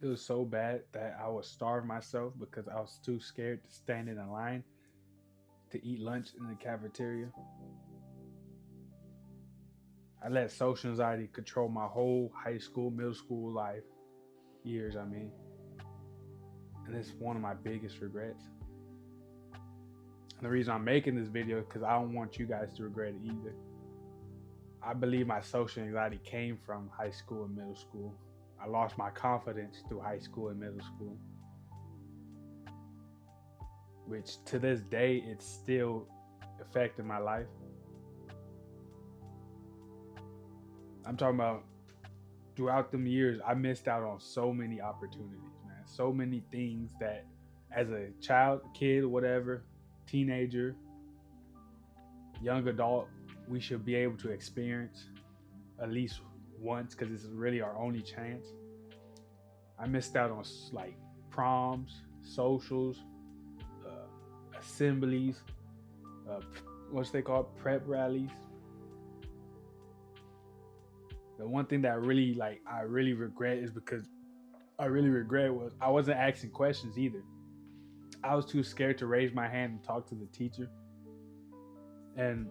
It was so bad that I would starve myself because I was too scared to stand in a line to eat lunch in the cafeteria. I let social anxiety control my whole high school, middle school life, years, I mean. And it's one of my biggest regrets. And the reason I'm making this video is because I don't want you guys to regret it either. I believe my social anxiety came from high school and middle school. I lost my confidence through high school and middle school, which to this day, it's still affecting my life. I'm talking about throughout them years, I missed out on so many opportunities, man. So many things that as a child, kid, whatever, teenager, young adult, we should be able to experience at least once because it's really our only chance. I missed out on like proms, socials, assemblies, uh, what's they call prep rallies. The one thing that I really regret is because I really regret was I wasn't asking questions either. I was too scared to raise my hand and talk to the teacher. And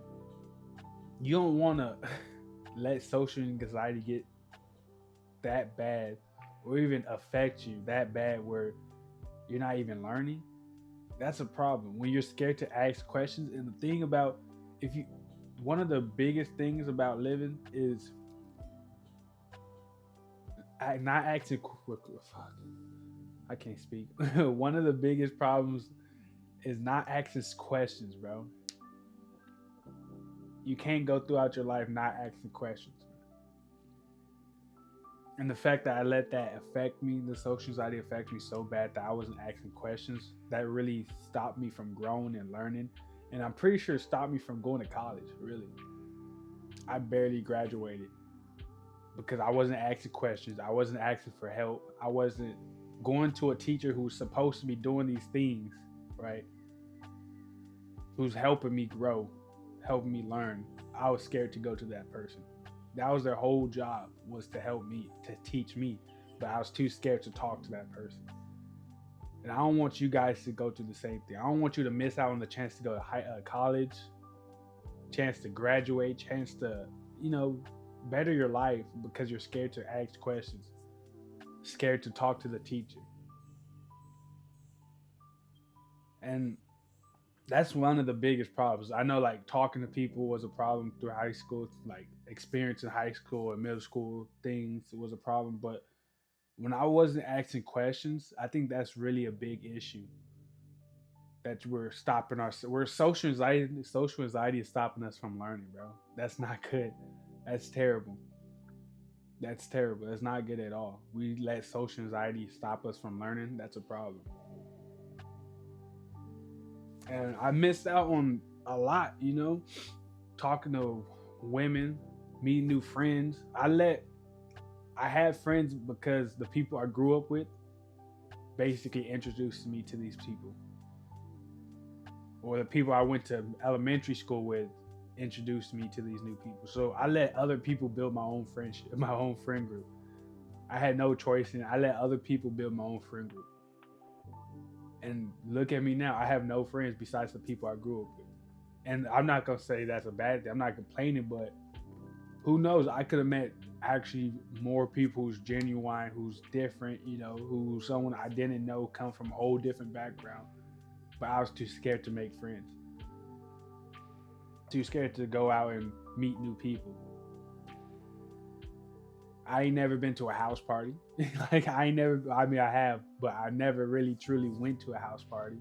you don't want to let social anxiety get that bad or even affect you that bad where you're not even learning. That's a problem when you're scared to ask questions. And the thing about if you one of the biggest things about living is not asking fuck, I can't speak. One of the biggest problems is not asking questions, bro. You can't go throughout your life not asking questions. And the fact that I let that affect me, the social anxiety affect me so bad that I wasn't asking questions, that really stopped me from growing and learning. And I'm pretty sure it stopped me from going to college, really. I barely graduated because I wasn't asking questions. I wasn't asking for help. I wasn't going to a teacher who's supposed to be doing these things, right? Who's helping me grow, helping me learn. I was scared to go to that person. That was their whole job, was to help me, to teach me. But I was too scared to talk to that person. And I don't want you guys to go through the same thing. I don't want you to miss out on the chance to go to college, chance to graduate, chance to, you know, better your life because you're scared to ask questions, scared to talk to the teacher. And that's one of the biggest problems. I know like talking to people was a problem through high school, like experience in high school and middle school things was a problem. But when I wasn't asking questions, I think that's really a big issue that we're stopping our we're social anxiety is stopping us from learning, bro. That's not good. That's terrible. That's terrible. That's not good at all. We let social anxiety stop us from learning. That's a problem. And I missed out on a lot, talking to women, meeting new friends. I had friends because the people I grew up with basically introduced me to these people, or the people I went to elementary school with introduced me to these new people. So I let other people build my own friendship, my own friend group. I had no choice, and I let other people build my own friend group. And look at me now. I have no friends besides the people I grew up with. And I'm not gonna say that's a bad thing. I'm not complaining, but who knows? I could have met actually more people who's genuine, who's different, who's someone I didn't know come from a whole different background. But I was too scared to make friends, too scared to go out and meet new people. I ain't never been to a house party. Like I ain't never. I mean, I have, but I never really truly went to a house party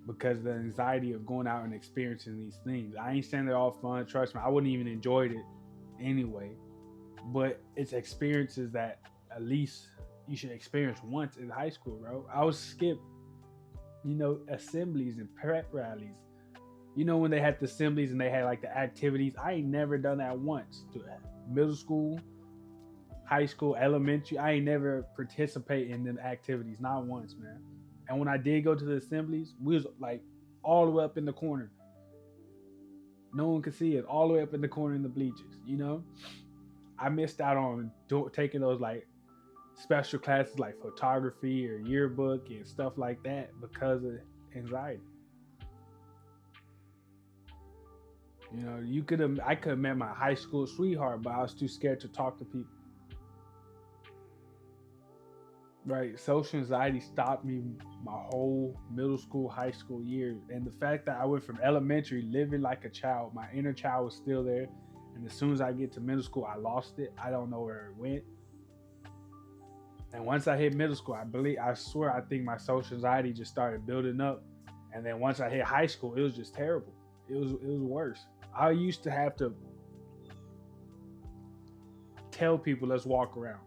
because the anxiety of going out and experiencing these things. I ain't saying they're all fun. Trust me, I wouldn't even enjoyed it anyway. But it's experiences that at least you should experience once in high school, bro. I was skipped, assemblies and prep rallies. When they had the assemblies and they had like the activities. I ain't never done that once. To middle school, high school, elementary, I ain't never participate in them activities, not once, man. And when I did go to the assemblies, we was like all the way up in the corner. No one could see it, all the way up in the corner in the bleachers. I missed out on taking those like special classes like photography or yearbook and stuff like that because of anxiety. You know, I could have met my high school sweetheart, but I was too scared to talk to people. Right, social anxiety stopped me my whole middle school, high school years, and the fact that I went from elementary living like a child, my inner child was still there, and as soon as I get to middle school, I lost it. I don't know where it went. And once I hit middle school, I swear, I think my social anxiety just started building up. And then once I hit high school, it was just terrible. It was worse. I used to have to tell people, let's walk around,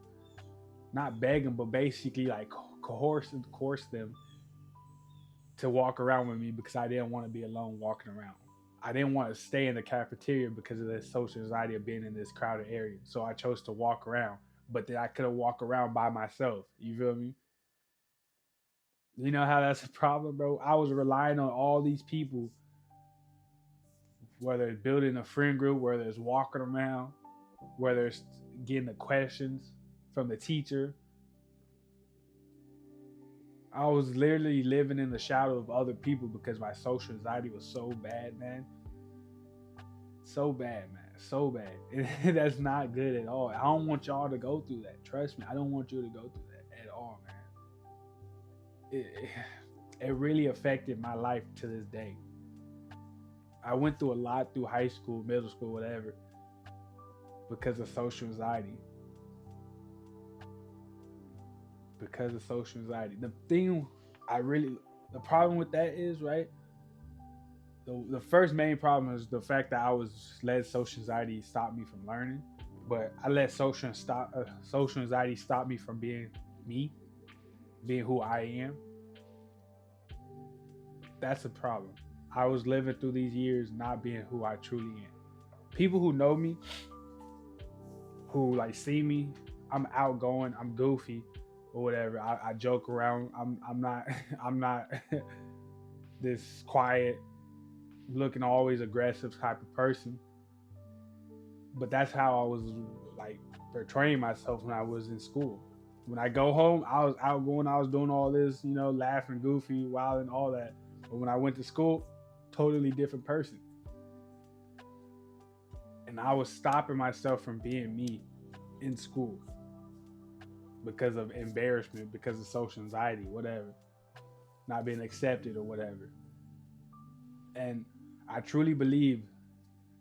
not beg them, but basically like coerce them to walk around with me because I didn't want to be alone walking around. I didn't want to stay in the cafeteria because of the social anxiety of being in this crowded area. So I chose to walk around, but then I could have walked around by myself. You feel me? You know how that's a problem, bro? I was relying on all these people, whether it's building a friend group, whether it's walking around, whether it's getting the questions from the teacher. I was literally living in the shadow of other people because my social anxiety was so bad, man. So bad, man. So bad. And that's not good at all. I don't want y'all to go through that. Trust me, I don't want you to go through that at all, man. It really affected my life to this day. I went through a lot through high school, middle school, whatever, because of social anxiety. Because of social anxiety. The problem with that is, right? The first main problem is the fact that I was let social anxiety stop me from learning, but I let social anxiety stop me from being me, being who I am. That's a problem. I was living through these years not being who I truly am. People who know me, who like see me, I'm outgoing, I'm goofy, or whatever. I joke around. I'm not I'm not this quiet, looking always aggressive type of person. But that's how I was like portraying myself when I was in school. When I go home, I was outgoing. I was doing all this, laughing, goofy, wild, and all that. But when I went to school, totally different person. And I was stopping myself from being me in school because of embarrassment, because of social anxiety, whatever, not being accepted or whatever. And I truly believe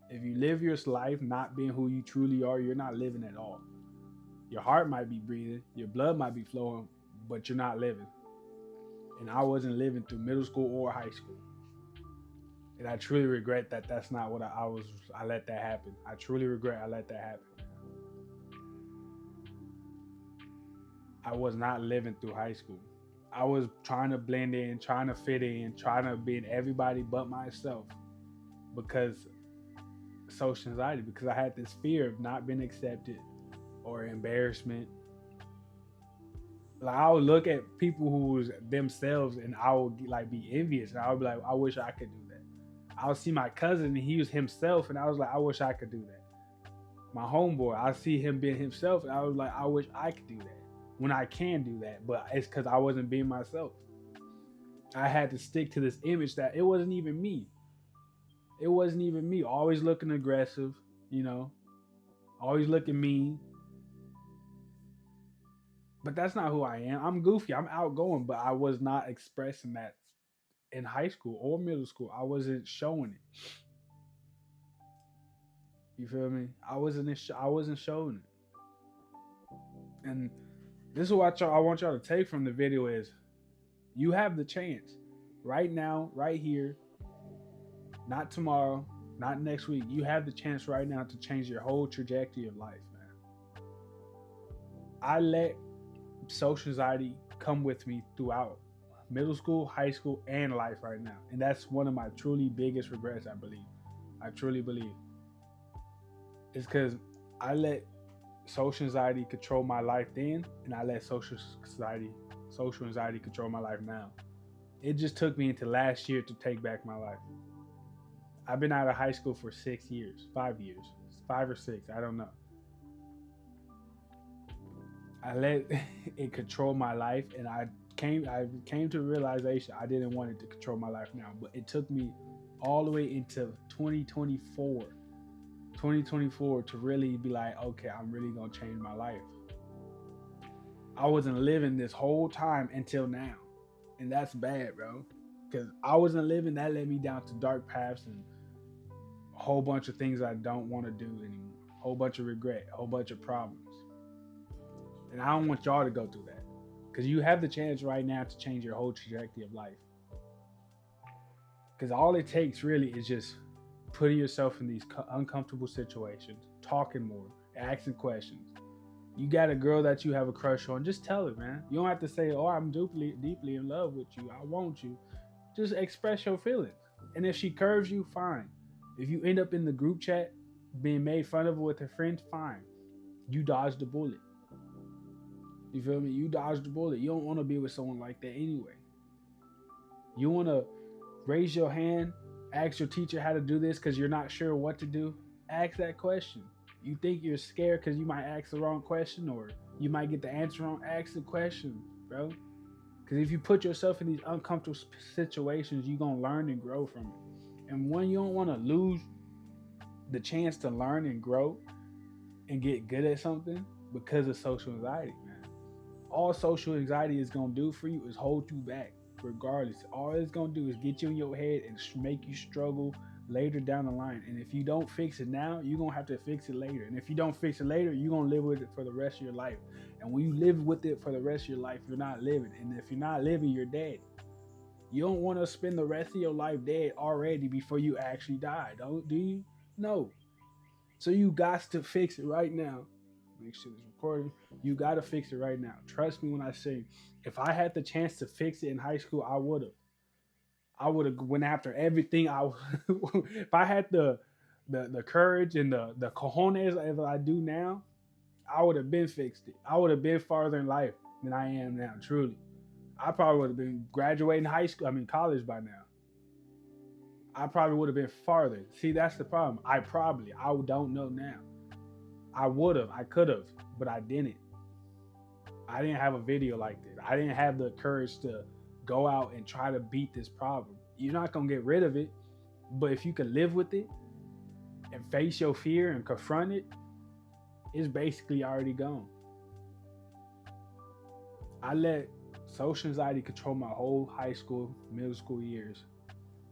if you live your life not being who you truly are, you're not living at all. Your heart might be breathing, your blood might be flowing, but you're not living. And I wasn't living through middle school or high school. And I truly regret that that's not what I was. I let that happen. I truly regret I let that happen. I was not living through high school. I was trying to blend in, trying to fit in, trying to be in everybody but myself because social anxiety, because I had this fear of not being accepted or embarrassment. Like I would look at people who was themselves and I would like be envious and I would be like, I wish I could do that. I would see my cousin and he was himself and I was like, I wish I could do that. My homeboy, I see him being himself and I was like, I wish I could do that. When I can do that, but it's because I wasn't being myself. I had to stick to this image that it wasn't even me. It wasn't even me. Always looking aggressive, always looking mean. But that's not who I am. I'm goofy. I'm outgoing, but I was not expressing that in high school or middle school. I wasn't showing it. You feel me? I wasn't showing it. And this is what I want y'all to take from the video is you have the chance right now, right here, not tomorrow, not next week. You have the chance right now to change your whole trajectory of life, man. I let social anxiety come with me throughout middle school, high school, and life right now. And that's one of my truly biggest regrets, I believe. I truly believe. It's because I let social anxiety control my life then, and I let social anxiety control my life now. It just took me into last year to take back my life. I've been out of high school for 6 years, 5 years, 5 or 6, I don't know. I let it control my life, and I came to a realization I didn't want it to control my life now. But it took me all the way into 2024 to really be like, okay, I'm really gonna change my life. I wasn't living this whole time until now, and that's bad, bro. Because I wasn't living, that led me down to dark paths and a whole bunch of things I don't want to do anymore. A whole bunch of regret, a whole bunch of problems. And I don't want y'all to go through that. Because you have the chance right now to change your whole trajectory of life. Because all it takes really is just putting yourself in these uncomfortable situations, talking more, asking questions. You got a girl that you have a crush on, just tell her, man. You don't have to say, "Oh, I'm deeply in love with you. I want you." Just express your feelings. And if she curves you, fine. If you end up in the group chat being made fun of with her friends, fine. You dodged the bullet. You feel me? You dodged the bullet. You don't want to be with someone like that anyway. You want to raise your hand, ask your teacher how to do this because you're not sure what to do. Ask that question. You think you're scared because you might ask the wrong question or you might get the answer wrong. Ask the question, bro. Because if you put yourself in these uncomfortable situations, you're going to learn and grow from it. And when you don't want to lose the chance to learn and grow and get good at something because of social anxiety, man. All social anxiety is going to do for you is hold you back, regardless. All it's going to do is get you in your head and make you struggle later down the line. And if you don't fix it now, you're going to have to fix it later. And if you don't fix it later, you're going to live with it for the rest of your life. And when you live with it for the rest of your life, you're not living. And if you're not living, you're dead. You don't want to spend the rest of your life dead already before you actually die, don't do you? No. So you got to fix it right now. Make sure it's recording. You got to fix it right now. Trust me when I say, if I had the chance to fix it in high school, I would have. I would have went after everything. If I had the courage and the cojones as I do now, I would have been fixed it. I would have been farther in life than I am now. Truly, I probably would have been graduating high school. I mean college by now. I probably would have been farther. See, that's the problem. I don't know now. I would have, I could have, but I didn't. I didn't have a video like this. I didn't have the courage to go out and try to beat this problem. You're not gonna get rid of it, but if you can live with it and face your fear and confront it, it's basically already gone. I let social anxiety control my whole high school, middle school years,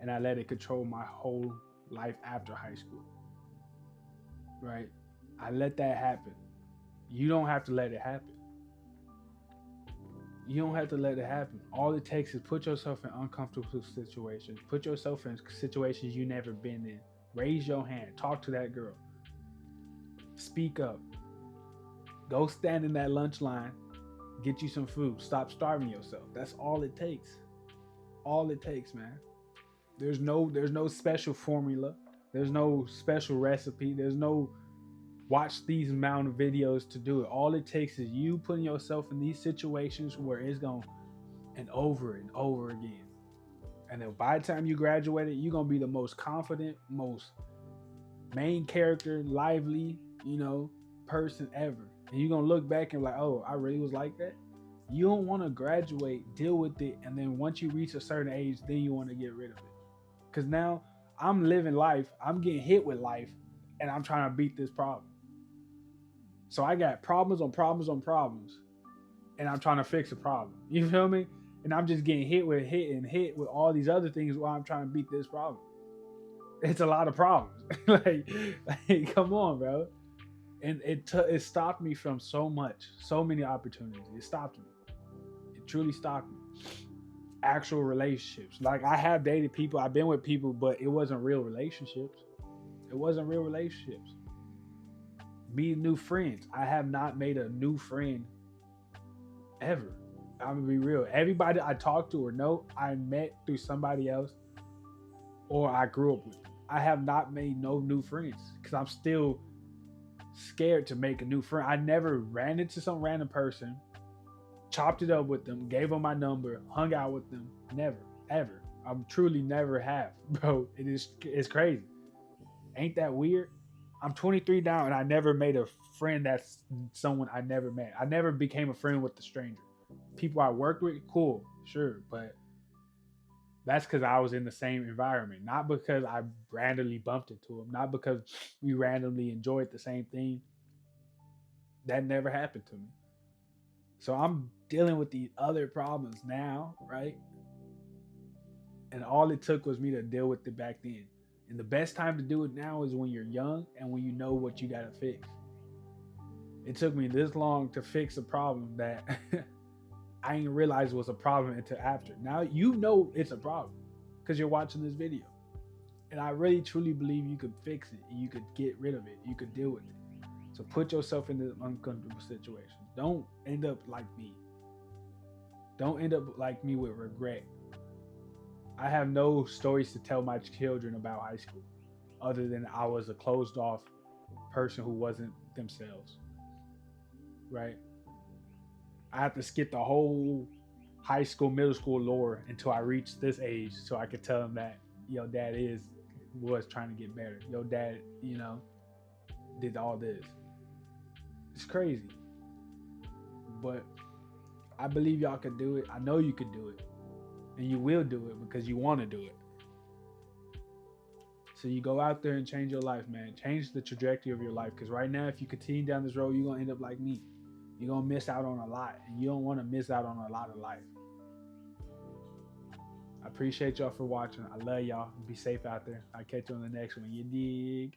and I let it control my whole life after high school. Right? I let that happen. You don't have to let it happen. You don't have to let it happen. All it takes is put yourself in uncomfortable situations. Put yourself in situations you never been in. Raise your hand. Talk to that girl. Speak up. Go stand in that lunch line. Get you some food. Stop starving yourself. That's all it takes. All it takes, man. There's no special formula. There's no special recipe. There's no watch these amount of videos to do it. All it takes is you putting yourself in these situations where it's going and over again. And then by the time you graduated, you're going to be the most confident, most main character, lively, person ever. And you're going to look back and be like, oh, I really was like that. You don't want to graduate, deal with it, and then once you reach a certain age, then you want to get rid of it. Because now I'm living life, I'm getting hit with life, and I'm trying to beat this problem. So I got problems on problems on problems, and I'm trying to fix a problem. You feel me? And I'm just getting hit with all these other things while I'm trying to beat this problem. It's a lot of problems. like, come on, bro. And it stopped me from so many opportunities. It stopped me. It truly stopped me. Actual relationships. Like I have dated people, I've been with people, but it wasn't real relationships. It wasn't real relationships. Meeting new friends. I have not made a new friend ever. I'm gonna be real. Everybody I talk to or know, I met through somebody else or I grew up with. I have not made no new friends because I'm still scared to make a new friend. I never ran into some random person, chopped it up with them, gave them my number, hung out with them. Never, ever. I truly never have, bro. It's crazy. Ain't that weird? I'm 23 now, and I never made a friend that's someone I never met. I never became a friend with the stranger. People I worked with, cool, sure, but that's because I was in the same environment, not because I randomly bumped into them, not because we randomly enjoyed the same thing. That never happened to me. So I'm dealing with these other problems now, right? And all it took was me to deal with it back then. And the best time to do it now is when you're young and when you know what you gotta fix. It took me this long to fix a problem that I didn't realize was a problem until after. Now you know it's a problem because you're watching this video. And I really truly believe you could fix it. You could get rid of it. You could deal with it. So put yourself in this uncomfortable situation. Don't end up like me. Don't end up like me with regret. I have no stories to tell my children about high school other than I was a closed off person who wasn't themselves, right? I have to skip the whole high school, middle school lore until I reach this age so I could tell them that your dad was trying to get better. Your dad, did all this. It's crazy. But I believe y'all could do it. I know you could do it. And you will do it because you want to do it. So you go out there and change your life, man. Change the trajectory of your life. Because right now, if you continue down this road, you're going to end up like me. You're going to miss out on a lot. And you don't want to miss out on a lot of life. I appreciate y'all for watching. I love y'all. Be safe out there. I'll catch you on the next one. You dig?